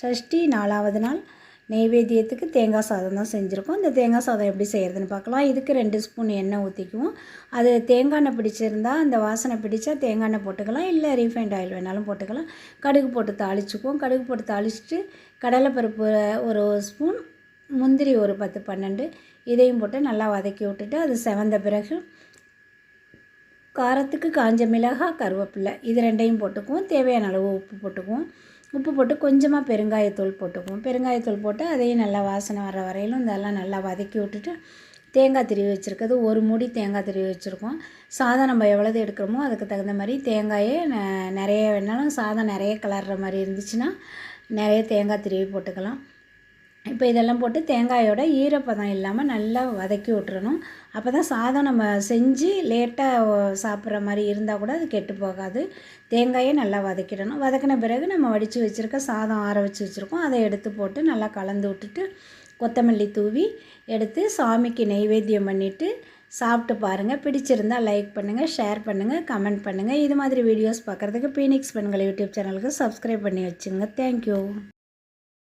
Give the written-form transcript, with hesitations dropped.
சஷ்டி 4வது நாள் நெய்வேத்தியத்துக்கு தேங்காய் சாதம் தான் செஞ்சுருக்கோம். இந்த தேங்காய் சாதம் எப்படி செய்கிறதுன்னு பார்க்கலாம். இதுக்கு 2 ஸ்பூன் எண்ணெய் ஊற்றிக்குவோம். அது தேங்காய் எண்ணெய் பிடிச்சிருந்தா அந்த வாசனை பிடிச்சா தேங்காய் எண்ணெய் போட்டுக்கலாம், இல்லை ரீஃபைண்ட் ஆயில் வேணாலும் போட்டுக்கலாம். கடுகு போட்டு தாளிச்சுக்குவோம். கடுகு போட்டு தாளிச்சுட்டு கடலைப்பருப்பு ஒரு ஸ்பூன், முந்திரி ஒரு 10-12 இதையும் போட்டு நல்லா வதக்கி விட்டுட்டு அது செவந்த பிறகு காரத்துக்கு காஞ்ச மிளகாய், கருவேப்பிலை இது 2ஐயும் போட்டுக்குவோம். தேவையான அளவு உப்பு போட்டுக்குவோம். உப்பு போட்டு கொஞ்சமாக பெருங்காயத்தூள் போட்டுக்குவோம். பெருங்காயத்தூள் போட்டு அதையும் நல்லா வாசனை வர வரையிலும் இதெல்லாம் நல்லா வதக்கி விட்டுட்டு தேங்காய் திருவி வச்சுருக்கிறது ஒரு மூடி தேங்காய் திருவி வச்சுருக்கோம். சாதம் நம்ம எவ்வளவு எடுக்கிறோமோ அதுக்கு தகுந்த மாதிரி தேங்காயே நிறைய வேணாலும், சாதம் நிறைய கலர்ற மாதிரி இருந்துச்சுன்னா நிறைய தேங்காய் திருவி போட்டுக்கலாம். இப்போ இதெல்லாம் போட்டு தேங்காயோட ஈரப்பதம் இல்லாமல் நல்லா வதக்கி விட்டுறணும். அப்போ தான் சாதம் நம்ம செஞ்சு லேட்டாக சாப்பிட்ற மாதிரி இருந்தால் கூட அது கெட்டு போகாது. தேங்காயை நல்லா வதக்கிடணும். வதக்கின பிறகு நம்ம வடித்து வச்சுருக்க சாதம் ஆற வச்சு வச்சுருக்கோம், அதை எடுத்து போட்டு நல்லா கலந்து விட்டுட்டு கொத்தமல்லி தூவி எடுத்து சாமிக்கு நெய்வேத்தியம் பண்ணிவிட்டு சாப்பிட்டு பாருங்கள். பிடிச்சிருந்தால் லைக் பண்ணுங்கள், ஷேர் பண்ணுங்கள், கமெண்ட் பண்ணுங்கள். இது மாதிரி வீடியோஸ் பார்க்குறதுக்கு பீனிக்ஸ் பெண்கள் யூடியூப் சேனலுக்கு சப்ஸ்கிரைப் பண்ணி வச்சுங்க. தேங்க்யூ.